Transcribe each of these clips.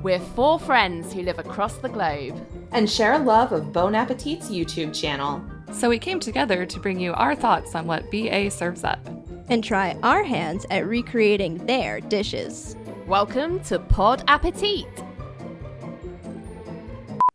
We're four friends who live across the globe and share a love of Bon Appétit's YouTube channel. So we came together to bring you our thoughts on what BA serves up. And try our hands at recreating their dishes. Welcome to Pod Appétit!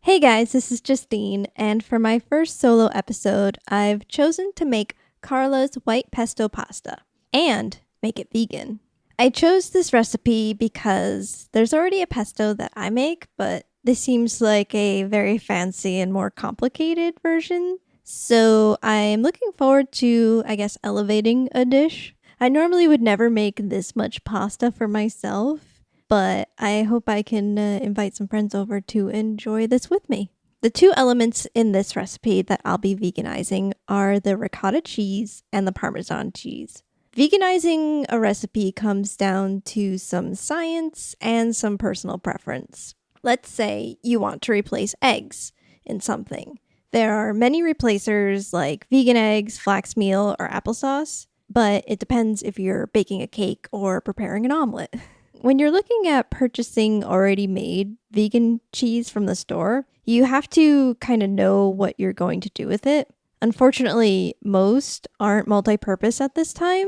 Hey guys, this is Justine, and for my first solo episode, I've chosen to make Carla's white pesto pasta and make it vegan. I chose this recipe because there's already a pesto that I make, but this seems like a very fancy and more complicated version. So I'm looking forward to, elevating a dish. I normally would never make this much pasta for myself, but I hope I can invite some friends over to enjoy this with me. The two elements in this recipe that I'll be veganizing are the ricotta cheese and the Parmesan cheese. Veganizing a recipe comes down to some science and some personal preference. Let's say you want to replace eggs in something. There are many replacers like vegan eggs, flax meal, or applesauce, but it depends if you're baking a cake or preparing an omelet. When you're looking at purchasing already made vegan cheese from the store, you have to kind of know what you're going to do with it. Unfortunately, most aren't multi-purpose at this time.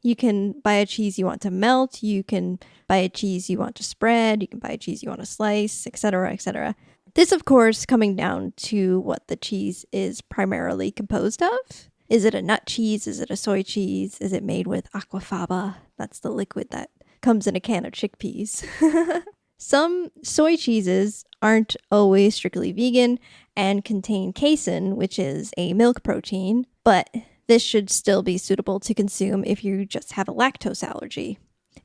You can buy a cheese you want to melt, you can buy a cheese you want to spread, you can buy a cheese you want to slice, etc., etc. This, of course, coming down to what the cheese is primarily composed of. Is it a nut cheese? Is it a soy cheese? Is it made with aquafaba? That's the liquid that comes in a can of chickpeas. Some soy cheeses aren't always strictly vegan and contain casein, which is a milk protein, but this should still be suitable to consume if you just have a lactose allergy.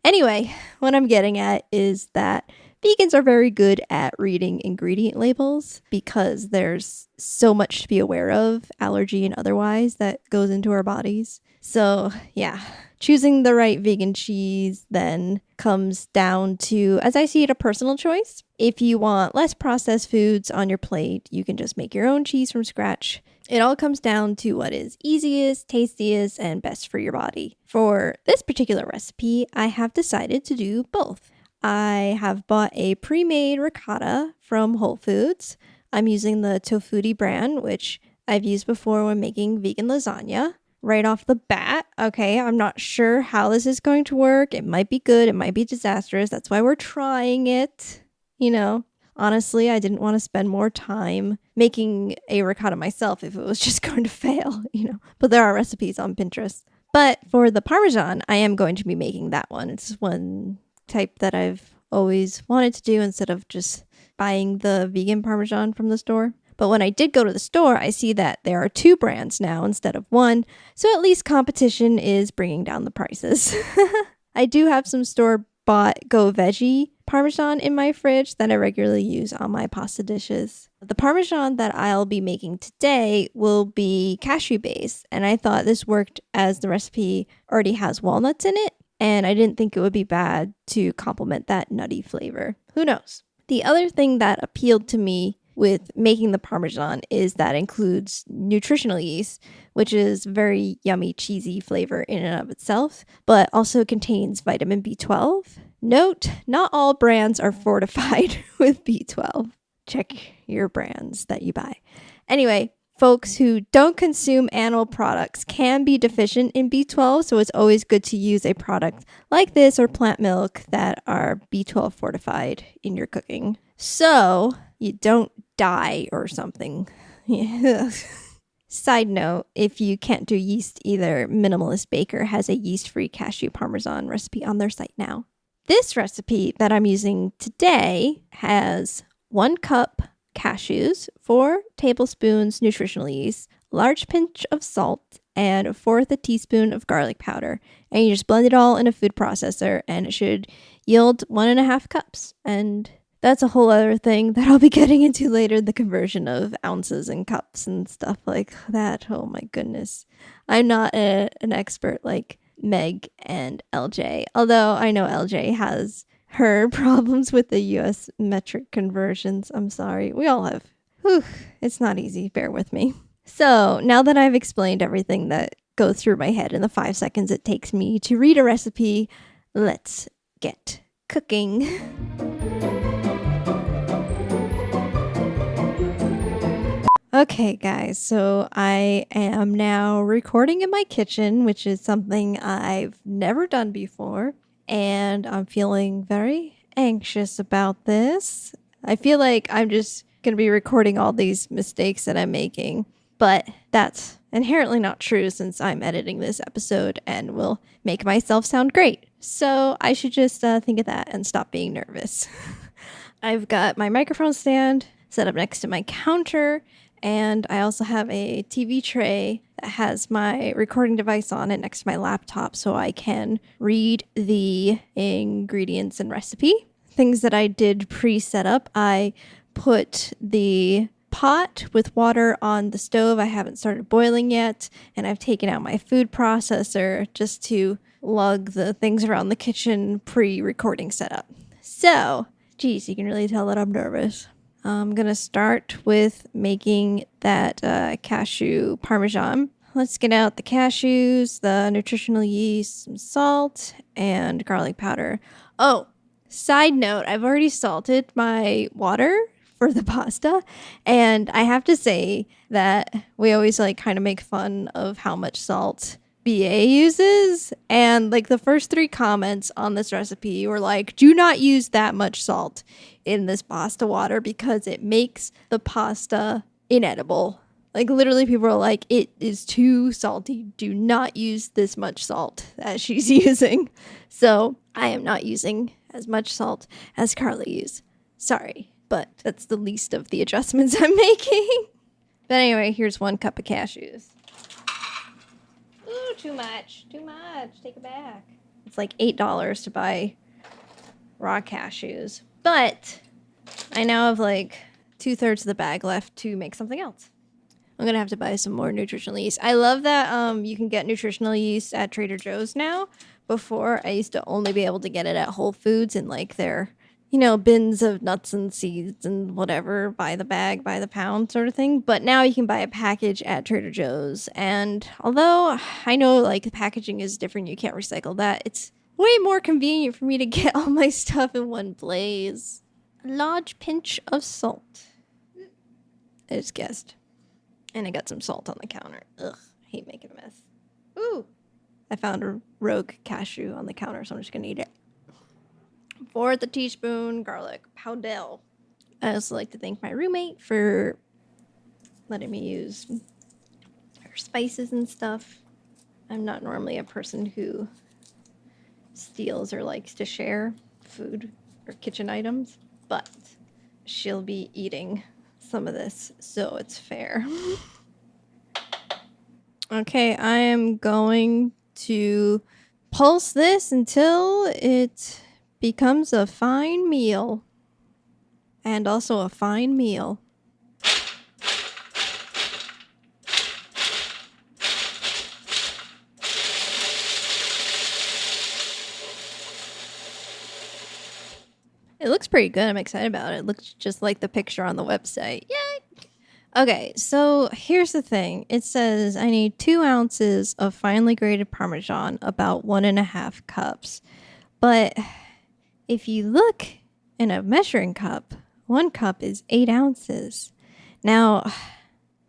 Anyway, what I'm getting at is that vegans are very good at reading ingredient labels because there's so much to be aware of, allergy and otherwise, that goes into our bodies. So yeah, choosing the right vegan cheese then comes down to, as I see it, a personal choice. If you want less processed foods on your plate, you can just make your own cheese from scratch. It all comes down to what is easiest, tastiest, and best for your body. For this particular recipe, I have decided to do both. I have bought a pre-made ricotta from Whole Foods. I'm using the Tofutti brand, which I've used before when making vegan lasagna. Right off the bat, okay, I'm not sure how this is going to work. It might be good, it might be disastrous. That's why we're trying it. Honestly, I didn't want to spend more time making a ricotta myself if it was just going to fail, But there are recipes on Pinterest. But for the Parmesan, I am going to be making that one. It's one type that I've always wanted to do instead of just buying the vegan Parmesan from the store. But when I did go to the store, I see that there are two brands now instead of one. So at least competition is bringing down the prices. I do have some store-bought Go Veggie Parmesan in my fridge that I regularly use on my pasta dishes. The Parmesan that I'll be making today will be cashew-based. And I thought this worked as the recipe already has walnuts in it. And I didn't think it would be bad to complement that nutty flavor. Who knows? The other thing that appealed to me with making the Parmesan is that includes nutritional yeast, which is very yummy, cheesy flavor in and of itself, but also contains vitamin B12. Note, not all brands are fortified with B12. Check your brands that you buy. Anyway, folks who don't consume animal products can be deficient in B12, so it's always good to use a product like this or plant milk that are B12 fortified in your cooking, so you don't die or something. Side note, if you can't do yeast either, Minimalist Baker has a yeast-free cashew parmesan recipe on their site now. This recipe that I'm using today has 1 cup cashews, 4 tablespoons nutritional yeast, a large pinch of salt, and 1/4 a teaspoon of garlic powder. And you just blend it all in a food processor and it should yield 1.5 cups. And that's a whole other thing that I'll be getting into later, the conversion of ounces and cups and stuff like that. Oh my goodness. I'm not an expert like Meg and LJ, although I know LJ has her problems with the US metric conversions. I'm sorry. We all have. Whew, it's not easy. Bear with me. So now that I've explained everything that goes through my head in the 5 seconds it takes me to read a recipe, let's get cooking. Okay, guys, so I am now recording in my kitchen, which is something I've never done before, and I'm feeling very anxious about this. I feel like I'm just going to be recording all these mistakes that I'm making, but that's inherently not true since I'm editing this episode and will make myself sound great. So I should just think of that and stop being nervous. I've got my microphone stand set up next to my counter, and I also have a TV tray that has my recording device on it next to my laptop so I can read the ingredients and recipe. Things that I did pre-set up, I put the pot with water on the stove. I haven't started boiling yet, and I've taken out my food processor just to lug the things around the kitchen pre-recording setup. So, geez, you can really tell that I'm nervous. I'm going to start with making that cashew parmesan. Let's get out the cashews, the nutritional yeast, some salt, and garlic powder. Oh, side note, I've already salted my water for the pasta, and I have to say that we always kind of make fun of how much salt BA uses, and the first 3 comments on this recipe were like, do not use that much salt in this pasta water because it makes the pasta inedible. Literally people are like, it is too salty, do not use this much salt that she's using. So I am not using as much salt as Carla used. Sorry, but that's the least of the adjustments I'm making. But anyway, here's 1 cup of cashews. Ooh, too much. Take it back. It's like $8 to buy raw cashews. But I now have 2/3 of the bag left to make something else. I'm going to have to buy some more nutritional yeast. I love that you can get nutritional yeast at Trader Joe's now. Before, I used to only be able to get it at Whole Foods in their bins of nuts and seeds and whatever, by the bag, by the pound sort of thing. But now you can buy a package at Trader Joe's. And although I know the packaging is different, you can't recycle that, it's way more convenient for me to get all my stuff in one place. A large pinch of salt. I just guessed. And I got some salt on the counter. Ugh, I hate making a mess. Ooh, I found a rogue cashew on the counter, so I'm just going to eat it. 1/4 teaspoon garlic powder. I also like to thank my roommate for letting me use her spices and stuff. I'm not normally a person who steals or likes to share food or kitchen items, but she'll be eating some of this, so it's fair. Okay, I am going to pulse this until it becomes a fine meal. And also a fine meal. It looks pretty good. I'm excited about it. It looks just like the picture on the website. Yay! Okay, so here's the thing. It says I need 2 ounces of finely grated Parmesan, about 1.5 cups. But if you look in a measuring cup, 1 cup is 8 ounces. Now,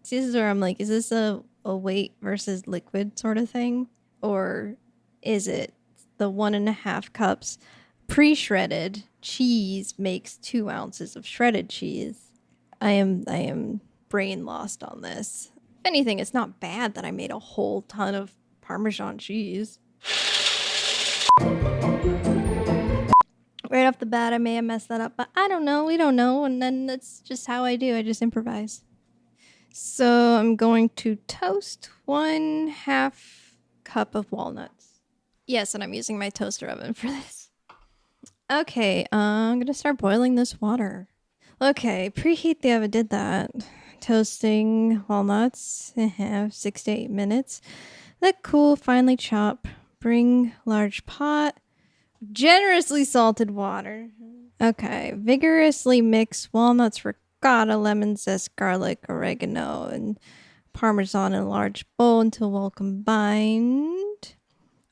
this is where I'm like, is this a weight versus liquid sort of thing? Or is it the 1.5 cups pre-shredded cheese makes 2 ounces of shredded cheese? I am brain lost on this. If anything, it's not bad that I made a whole ton of Parmesan cheese. Right off the bat, I may have messed that up, but I don't know. We don't know. And then that's just how I do. I just improvise. So I'm going to toast 1/2 cup of walnuts. Yes, and I'm using my toaster oven for this. Okay, I'm going to start boiling this water. Okay, preheat the oven, did that. Toasting walnuts, 6 to 8 minutes. Let cool, finely chop. Bring large pot. Generously salted water. Okay, vigorously mix walnuts, ricotta, lemon zest, garlic, oregano, and Parmesan in a large bowl until well combined.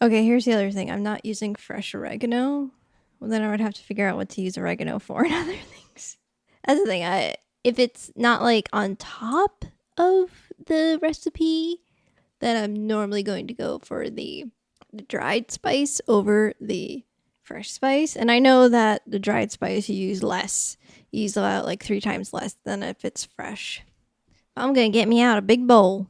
Okay, here's the other thing. I'm not using fresh oregano. Well, then I would have to figure out what to use oregano for and other things. That's the thing. If it's not on top of the recipe that I'm normally going to go for the dried spice over the fresh spice. And I know that the dried spice you use less. You use about like 3 times less than if it's fresh. I'm going to get me out a big bowl.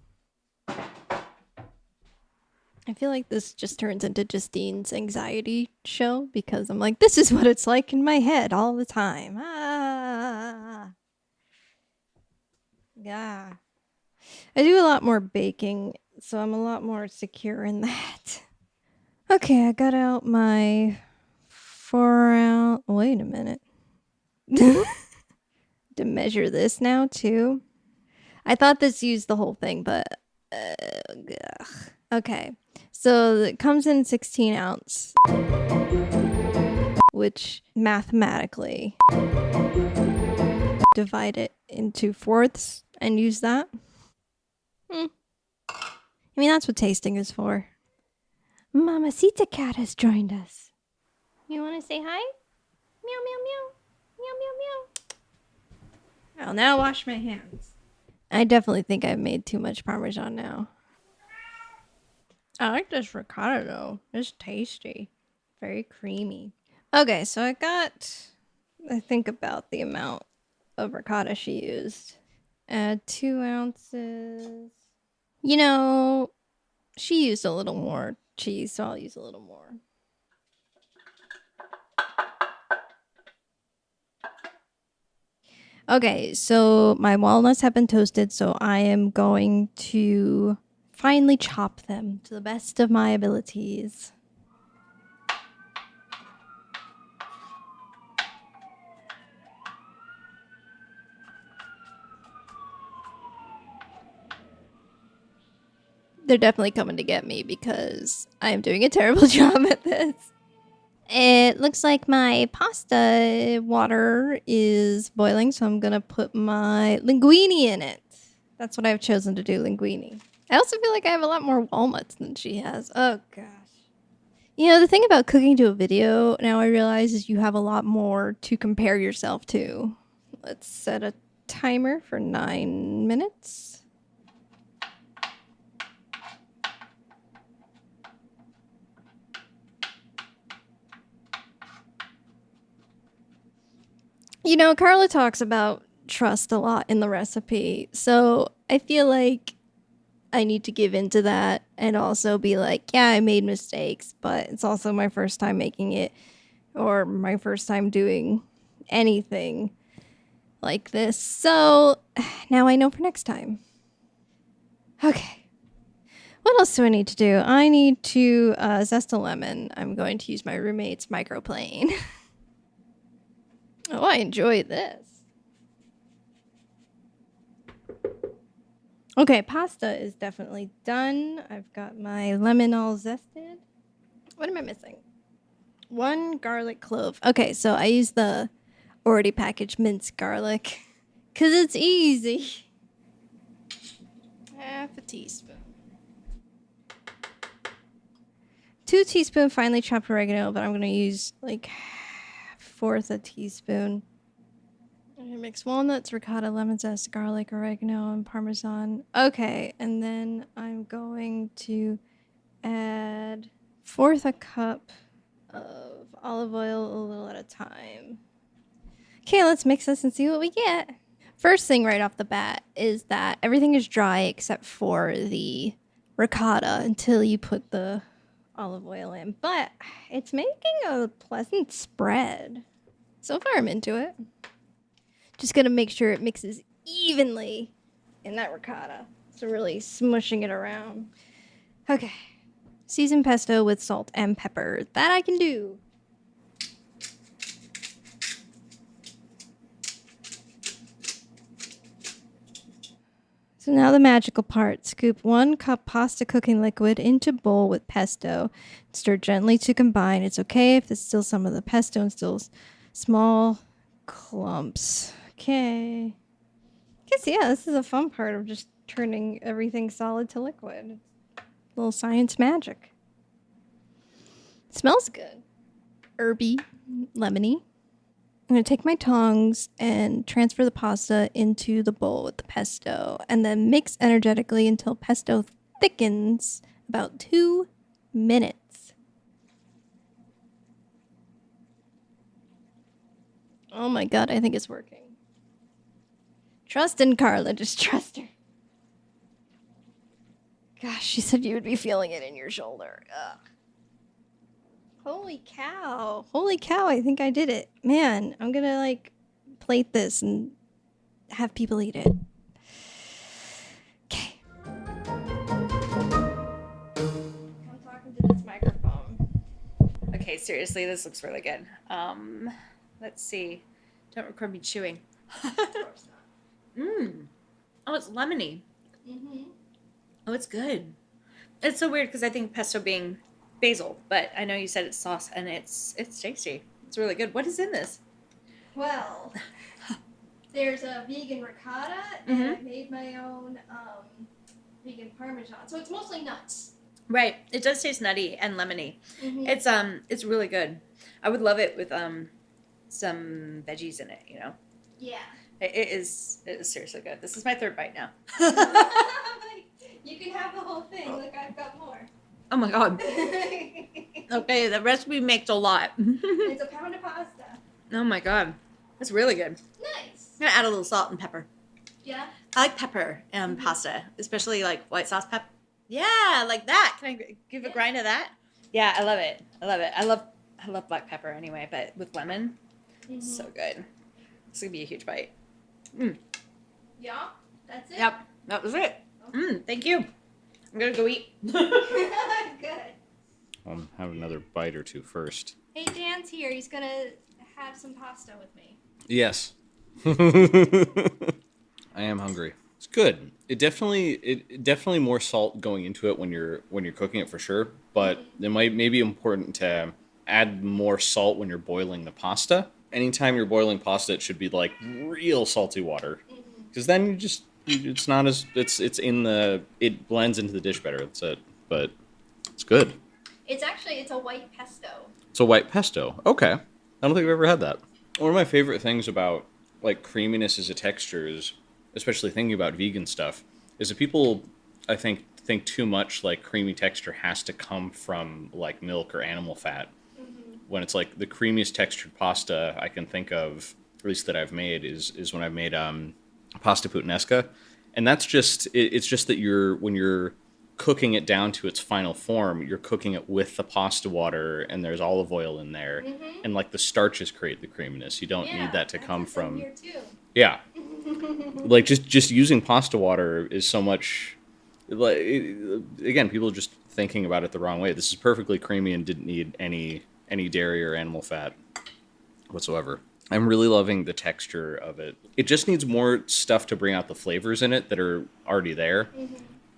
I feel like this just turns into Justine's anxiety show because I'm like, this is what it's like in my head all the time. Yeah. I do a lot more baking, so I'm a lot more secure in that. Okay, I got out my 4-ounce. Wait a minute. To measure this now, too. I thought this used the whole thing, but. Okay. So it comes in 16 ounce, which mathematically divide it into fourths and use that. I mean, that's what tasting is for. Mamacita Cat has joined us. You want to say hi? Meow, meow, meow. Meow, meow, meow. I'll now wash my hands. I definitely think I've made too much Parmesan now. I like this ricotta though. It's tasty. Very creamy. Okay, so I think about the amount of ricotta she used. Add 2 ounces. You know, she used a little more cheese, so I'll use a little more. Okay, so my walnuts have been toasted, so I am going to finely chop them to the best of my abilities. They're definitely coming to get me because I am doing a terrible job at this. It looks like my pasta water is boiling, so I'm going to put my linguine in it. That's what I've chosen to do, linguine. I also feel like I have a lot more walnuts than she has. Oh, gosh. You know, the thing about cooking to a video, now I realize, is you have a lot more to compare yourself to. Let's set a timer for 9 minutes. You know, Carla talks about trust a lot in the recipe, so I feel like I need to give into that and also be like, yeah, I made mistakes, but it's also my first time making it or my first time doing anything like this. So now I know for next time. Okay. What else do I need to do? I need to zest a lemon. I'm going to use my roommate's microplane. Oh, I enjoy this. Okay, pasta is definitely done. I've got my lemon all zested. What am I missing? 1 garlic clove. Okay, so I use the already packaged minced garlic because it's easy. Half a teaspoon. 2 teaspoons finely chopped oregano, but I'm going to use like 1/4 a teaspoon. I'm going to mix walnuts, ricotta, lemon zest, garlic, oregano, and parmesan. Okay, and then I'm going to add 1/4 a cup of olive oil a little at a time. Okay, let's mix this and see what we get. First thing right off the bat is that everything is dry except for the ricotta until you put the olive oil in. But it's making a pleasant spread. So far, I'm into it. Just gonna make sure it mixes evenly in that ricotta. So really smushing it around. Okay. Season pesto with salt and pepper. That I can do. So now the magical part. Scoop 1 cup pasta cooking liquid into bowl with pesto. Stir gently to combine. It's okay if there's still some of the pesto and still small clumps. Okay. I guess, yeah, this is a fun part of just turning everything solid to liquid. A little science magic. It smells good. Herby, lemony. I'm going to take my tongs and transfer the pasta into the bowl with the pesto and then mix energetically until pesto thickens about 2 minutes. Oh my god, I think it's working. Trust in Carla, just trust her. Gosh, she said you would be feeling it in your shoulder. Ugh. Holy cow. Holy cow, I think I did it. Man, I'm gonna like plate this and have people eat it. Okay. I'm talking to this microphone. Okay, seriously, this looks really good. Let's see. Don't record me chewing. Of course not. Oh, it's lemony. Mm-hmm. Oh, it's good. It's so weird because I think pesto being basil, but I know you said it's sauce and it's tasty. It's really good. What is in this? Well, there's a vegan ricotta, and I made my own vegan parmesan. So it's mostly nuts. Right. It does taste nutty and lemony. Mm-hmm. It's really good. I would love it with some veggies in it, you know. Yeah. It is seriously good. This is my third bite now. You can have the whole thing. Look, I've got more. Oh my god. Okay, the recipe makes a lot. It's a pound of pasta. Oh my god. That's really good. Nice. I'm gonna add a little salt and pepper. Yeah. I like pepper in pasta, especially like white sauce pepper. Yeah, like that. Can I give a grind of that? Yeah, I love it. I love it. I love black pepper anyway, but with lemon, so good. It's gonna be a huge bite. Yeah, that's it. Yep, that was it. Thank you. I'm gonna go eat. Good. I'll have another bite or two first. Hey, Dan's here. He's gonna have some pasta with me. Yes. I am hungry. It's good. It definitely more salt going into it when you're cooking it for sure, but it may be important to add more salt when you're boiling the pasta. Anytime you're boiling pasta, it should be like real salty water, because then it blends into the dish better. That's it. But it's good. It's a white pesto. It's a white pesto. Okay. I don't think I've ever had that. One of my favorite things about like creaminess as a texture is, especially thinking about vegan stuff, is that people, I think too much like creamy texture has to come from like milk or animal fat. When it's like the creamiest textured pasta I can think of, at least that I've made, is when I've made pasta puttanesca. And that's just, it's just that when you're cooking it down to its final form, you're cooking it with the pasta water and there's olive oil in there. And like the starches create the creaminess. You don't need that to come from. Here too. Yeah. Like just using pasta water is so much, like, again, people are just thinking about it the wrong way. This is perfectly creamy and didn't need any dairy or animal fat whatsoever. I'm really loving the texture of it. It just needs more stuff to bring out the flavors in it that are already there.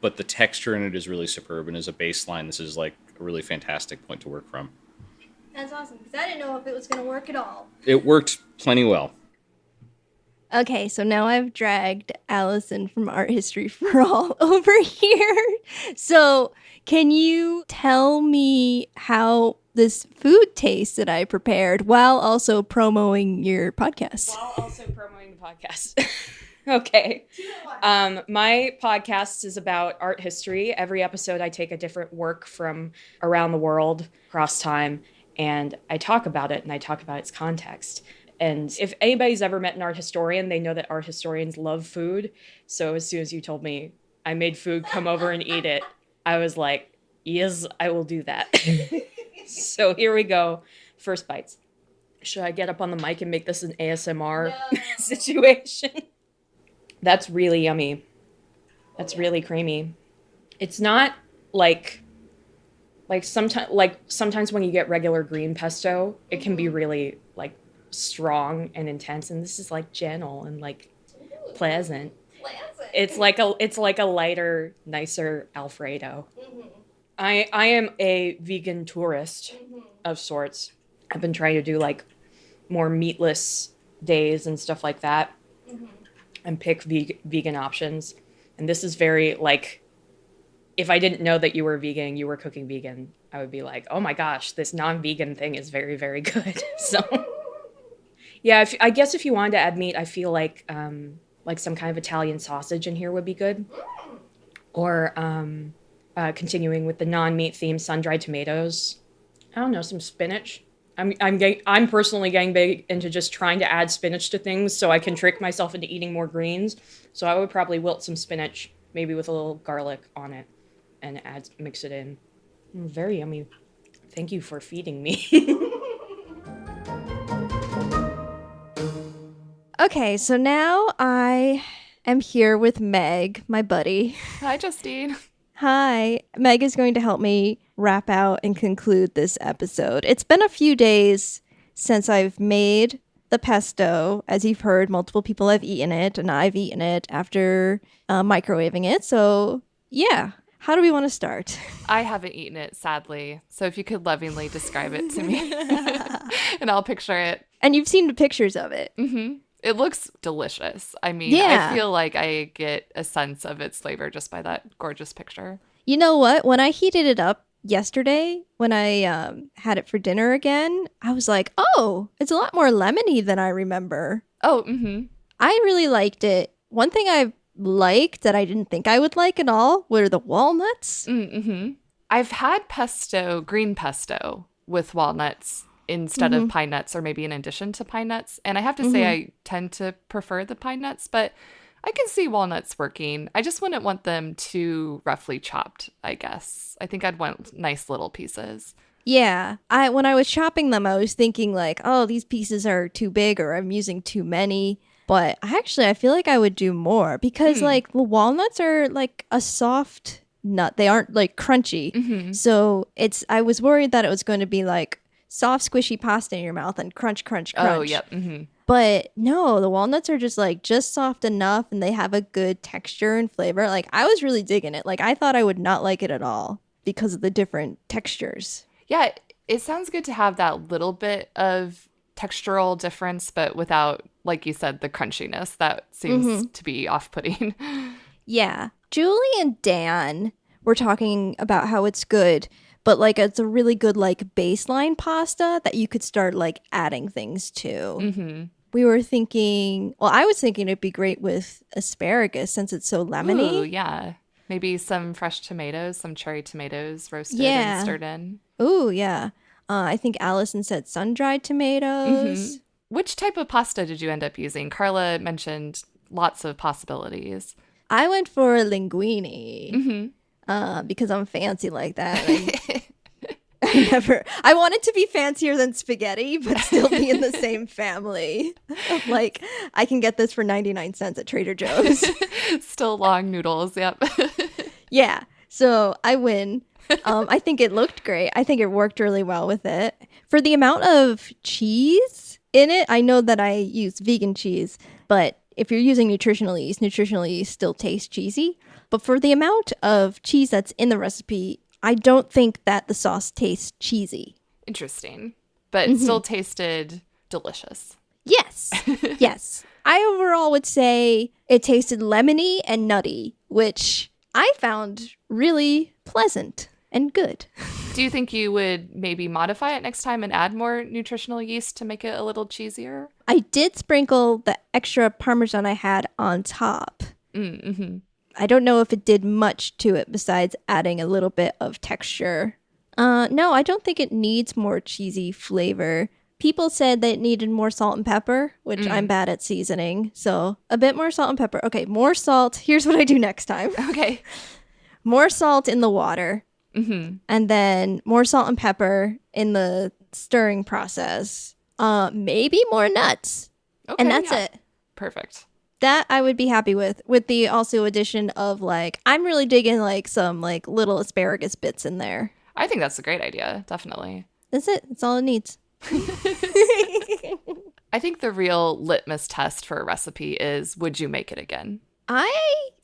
But the texture in it is really superb, and as a baseline, this is like a really fantastic point to work from. That's awesome, because I didn't know if it was going to work at all. It worked plenty well. Okay, so now I've dragged Allyson from Art History for All over here. So can you tell me how this food tastes that I prepared while also promoting your podcast? While also promoting the podcast. Okay. My podcast is about art history. Every episode I take a different work from around the world, across time, and I talk about it and I talk about its context. And if anybody's ever met an art historian, they know that art historians love food. So as soon as you told me I made food, come over and eat it, I was like, yes, I will do that. So here we go. First bites. Should I get up on the mic and make this an ASMR situation? That's really yummy. That's really creamy. It's not like sometimes when you get regular green pesto, it can be really like strong and intense, and this is like gentle and like pleasant. It's like a lighter, nicer Alfredo. I am a vegan tourist of sorts. I've been trying to do like more meatless days and stuff like that, and pick vegan options. And this is very like, if I didn't know that you were vegan, you were cooking vegan, I would be like, oh my gosh, this non-vegan thing is very, very good. So Yeah, I guess if you wanted to add meat, I feel like some kind of Italian sausage in here would be good. Or continuing with the non-meat theme, sun-dried tomatoes. I don't know, some spinach. I'm personally getting big into just trying to add spinach to things so I can trick myself into eating more greens. So I would probably wilt some spinach, maybe with a little garlic on it, and mix it in. Very yummy. Thank you for feeding me. Okay, so now I am here with Meg, my buddy. Hi, Justine. Hi. Meg is going to help me wrap out and conclude this episode. It's been a few days since I've made the pesto. As you've heard, multiple people have eaten it, and I've eaten it after microwaving it. So, yeah. How do we want to start? I haven't eaten it, sadly. So if you could lovingly describe it to me, and I'll picture it. And you've seen the pictures of it. Mm-hmm. It looks delicious. I mean, Yeah. I feel like I get a sense of its flavor just by that gorgeous picture. You know what? When I heated it up yesterday, when I had it for dinner again, I was like, oh, it's a lot more lemony than I remember. Oh, mm-hmm. I really liked it. One thing I liked that I didn't think I would like at all were the walnuts. Mm-hmm. I've had pesto, green pesto, with walnuts instead of pine nuts, or maybe in addition to pine nuts. And I have to say I tend to prefer the pine nuts, but I can see walnuts working. I just wouldn't want them too roughly chopped, I guess. I think I'd want nice little pieces. Yeah. When I was chopping them, I was thinking like, oh, these pieces are too big or I'm using too many. But I feel like I would do more because like the walnuts are like a soft nut. They aren't like crunchy. Mm-hmm. So I was worried that it was going to be like soft, squishy pasta in your mouth and crunch, crunch, crunch. Oh, yep. Mm-hmm. But no, the walnuts are just soft enough and they have a good texture and flavor. Like I was really digging it. Like I thought I would not like it at all because of the different textures. Yeah, it sounds good to have that little bit of textural difference, but without, like you said, the crunchiness that seems to be off-putting. Yeah. Julie and Dan were talking about how it's good, but like it's a really good like baseline pasta that you could start like adding things to. Mm-hmm. We were thinking, well, I was thinking it'd be great with asparagus since it's so lemony. Ooh, yeah. Maybe some fresh tomatoes, some cherry tomatoes roasted Yeah. and stirred in. Ooh, yeah. I think Allyson said sun-dried tomatoes. Which type of pasta did you end up using? Carla mentioned lots of possibilities. I went for linguine Mm-hmm. because I'm fancy like that. I wanted to be fancier than spaghetti, but still be in the same family. Like, I can get this for 99 cents at Trader Joe's. Still long noodles, yep. Yeah, so I win. I think it looked great. I think it worked really well with it. For the amount of cheese in it, I know that I use vegan cheese, but if you're using nutritional yeast still tastes cheesy. But for the amount of cheese that's in the recipe, I don't think that the sauce tastes cheesy. Interesting. But it still tasted delicious. Yes. Yes. I overall would say it tasted lemony and nutty, which I found really pleasant and good. Do you think you would maybe modify it next time and add more nutritional yeast to make it a little cheesier? I did sprinkle the extra Parmesan I had on top. Mm-hmm. I don't know if it did much to it besides adding a little bit of texture. No, I don't think it needs more cheesy flavor. People said that it needed more salt and pepper, which I'm bad at seasoning. So a bit more salt and pepper. Okay, more salt. Here's what I do next time. Okay. More salt in the water. Mm-hmm. And then more salt and pepper in the stirring process. Maybe more nuts. Okay, And that's yeah. it. Perfect. That I would be happy with the also addition of like, I'm really digging like some like little asparagus bits in there. I think that's a great idea. Definitely. That's it. That's all it needs. I think the real litmus test for a recipe is, would you make it again?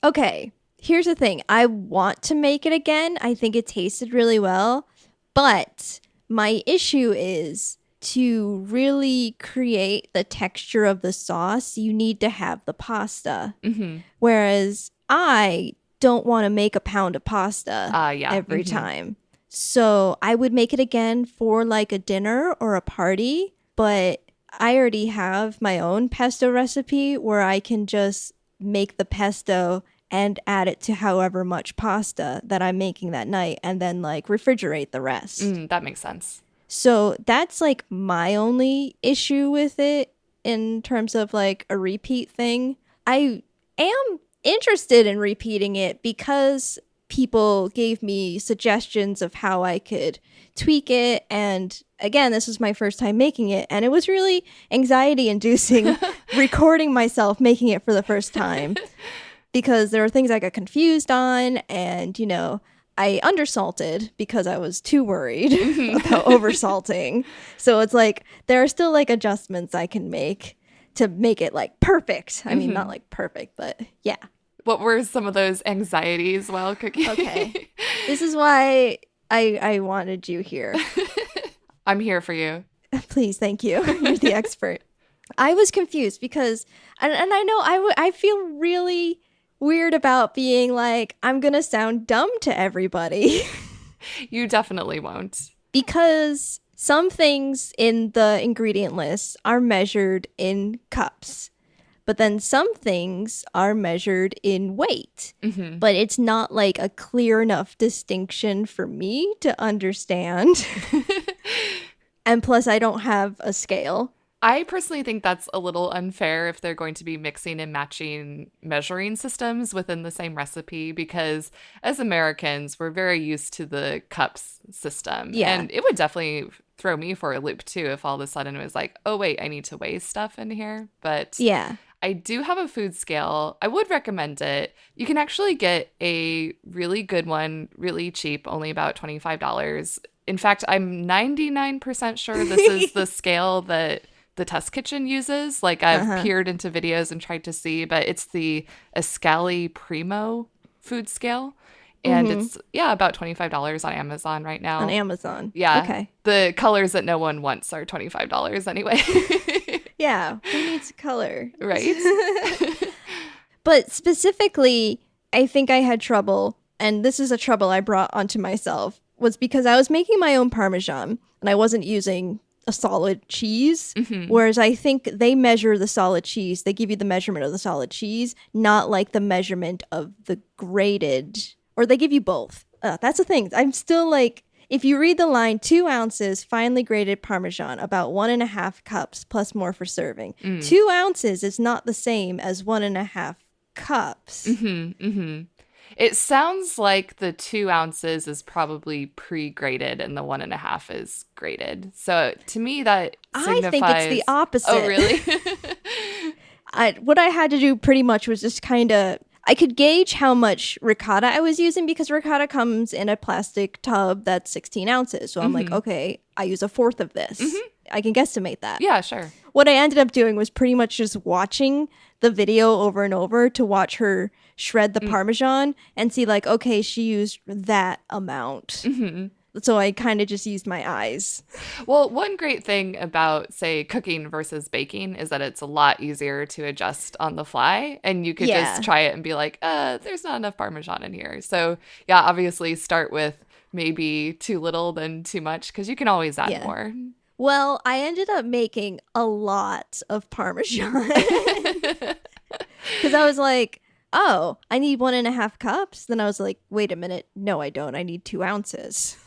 Okay, here's the thing. I want to make it again. I think it tasted really well. But my issue is to really create the texture of the sauce, you need to have the pasta. Mm-hmm. Whereas I don't want to make a pound of pasta every time. So I would make it again for like a dinner or a party, but I already have my own pesto recipe where I can just make the pesto and add it to however much pasta that I'm making that night and then like refrigerate the rest. That makes sense. So that's like my only issue with it in terms of like a repeat thing. I am interested in repeating it because people gave me suggestions of how I could tweak it. And again, this was my first time making it. And it was really anxiety inducing recording myself making it for the first time because there were things I got confused on. And, you know, I undersalted because I was too worried about oversalting. So it's like there are still like adjustments I can make to make it like perfect. I mean, not like perfect, but yeah. What were some of those anxieties while cooking? Okay. This is why I wanted you here. I'm here for you. Please, thank you. You're the expert. I was confused because, and I know I feel really weird about being like, I'm going to sound dumb to everybody. You definitely won't. Because some things in the ingredient list are measured in cups. But then some things are measured in weight. But it's not like a clear enough distinction for me to understand. And plus, I don't have a scale. I personally think that's a little unfair if they're going to be mixing and matching measuring systems within the same recipe, because as Americans, we're very used to the cups system. Yeah. And it would definitely throw me for a loop too if all of a sudden it was like, oh, wait, I need to weigh stuff in here. But yeah. I do have a food scale. I would recommend it. You can actually get a really good one, really cheap, only about $25. In fact, I'm 99% sure this is the scale that the test kitchen uses. Like I've peered into videos and tried to see, but it's the Escali Primo food scale. And it's, about $25 on Amazon right now. On Amazon. Yeah. Okay. The colors that no one wants are $25 anyway. Yeah. Who needs color? Right? But specifically, I think I had trouble, and this is a trouble I brought onto myself, was because I was making my own Parmesan and I wasn't using a solid cheese. Whereas I think they measure the solid cheese. They give you the measurement of the solid cheese, not like the measurement of the grated, or they give you both. That's the thing. I'm still like, if you read the line, 2 ounces finely grated Parmesan, about 1.5 cups plus more for serving. 2 ounces is not the same as 1.5 cups. It sounds like the 2 ounces is probably pre-grated and the 1.5 is grated. So to me, that signifies... I think it's the opposite. Oh, really? What I had to do pretty much was just kind of... I could gauge how much ricotta I was using because ricotta comes in a plastic tub that's 16 ounces. So I'm like, okay, I use 1/4 of this. I can guesstimate that. Yeah, sure. What I ended up doing was pretty much just watching the video over and over to watch her shred the Parmesan and see like, okay, she used that amount. So I kind of just used my eyes. Well, one great thing about, say, cooking versus baking is that it's a lot easier to adjust on the fly. And you could just try it and be like, there's not enough Parmesan in here. So, yeah, obviously start with maybe too little than too much because you can always add more. Well, I ended up making a lot of Parmesan. Because I was like, oh, I need 1.5 cups. Then I was like, wait a minute. No, I don't. I need 2 ounces.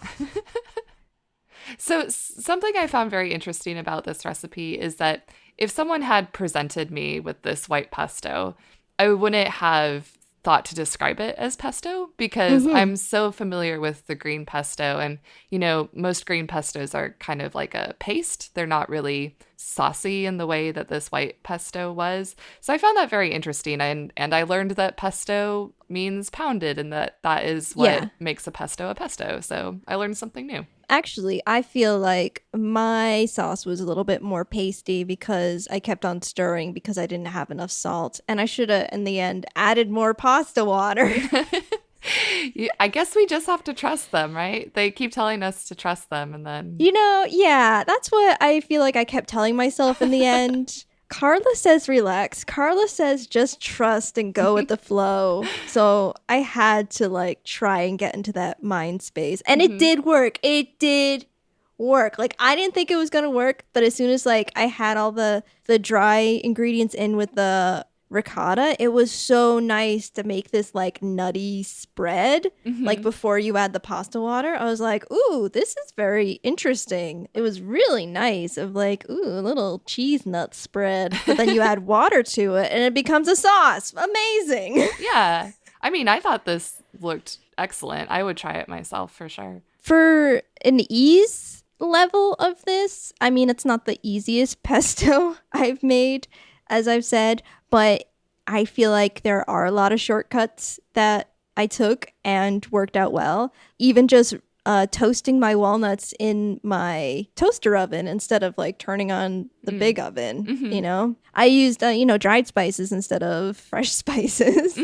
So something I found very interesting about this recipe is that if someone had presented me with this white pesto, I wouldn't have thought to describe it as pesto because I'm so familiar with the green pesto. And, you know, most green pestos are kind of like a paste. They're not really saucy in the way that this white pesto was. So I found that very interesting. And I learned that pesto means pounded and that is what makes a pesto. So I learned something new. Actually, I feel like my sauce was a little bit more pasty because I kept on stirring because I didn't have enough salt. And I should have, in the end, added more pasta water. I guess we just have to trust them, right? They keep telling us to trust them and then... You know, yeah, that's what I feel like I kept telling myself in the end. Carla says relax. Carla says just trust and go with the flow. So I had to like try and get into that mind space. And it did work. It did work. Like, I didn't think it was gonna work, but as soon as like I had all the dry ingredients in with the ricotta, it was so nice to make this like nutty spread. Like before you add the pasta water, I was like, ooh, this is very interesting. It was really nice of like, ooh, a little cheese nut spread, but then you add water to it and it becomes a sauce. Amazing. Yeah. I mean, I thought this looked excellent. I would try it myself for sure. For an ease level of this, I mean, it's not the easiest pesto I've made, as I've said, but I feel like there are a lot of shortcuts that I took and worked out well. Even just toasting my walnuts in my toaster oven instead of like turning on the big oven, you know? I used, dried spices instead of fresh spices.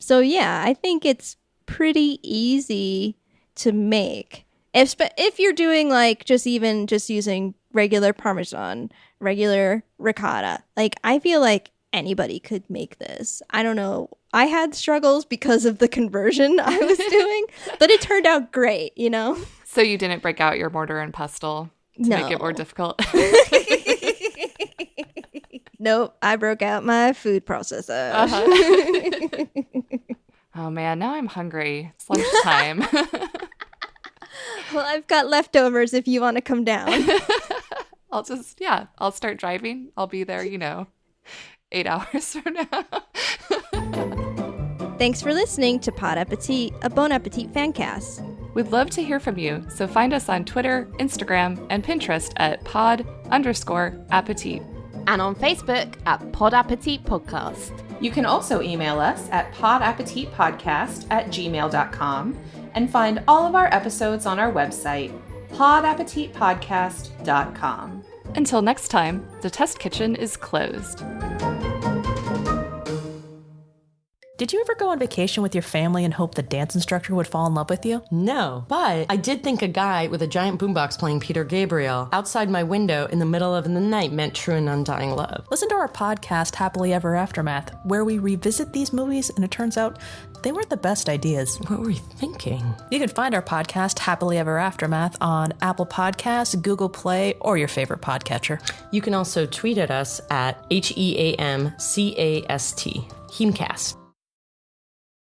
So yeah, I think it's pretty easy to make. If you're doing like just using regular Parmesan, regular ricotta, like I feel like anybody could make this. I don't know. I had struggles because of the conversion I was doing, but it turned out great, you know? So you didn't break out your mortar and pestle to make it more difficult? Nope. I broke out my food processor. Oh man, now I'm hungry. It's lunchtime. Well, I've got leftovers if you want to come down. I'll start driving. I'll be there, 8 hours from now. Thanks for listening to Pod Appétit, a Bon Appetit fan cast. We'd love to hear from you, so find us on Twitter, Instagram, and Pinterest at pod_appetit. And on Facebook at Pod Appétit Podcast. You can also email us at podappetitpodcast@gmail.com and find all of our episodes on our website, podappetitpodcast.com. Until next time, the test kitchen is closed. Did you ever go on vacation with your family and hope the dance instructor would fall in love with you? No, but I did think a guy with a giant boombox playing Peter Gabriel outside my window in the middle of the night meant true and undying love. Listen to our podcast, Happily Ever Aftermath, where we revisit these movies and it turns out they weren't the best ideas. What were we thinking? You can find our podcast, Happily Ever Aftermath, on Apple Podcasts, Google Play, or your favorite podcatcher. You can also tweet at us at HEAMCAST, Heamcast.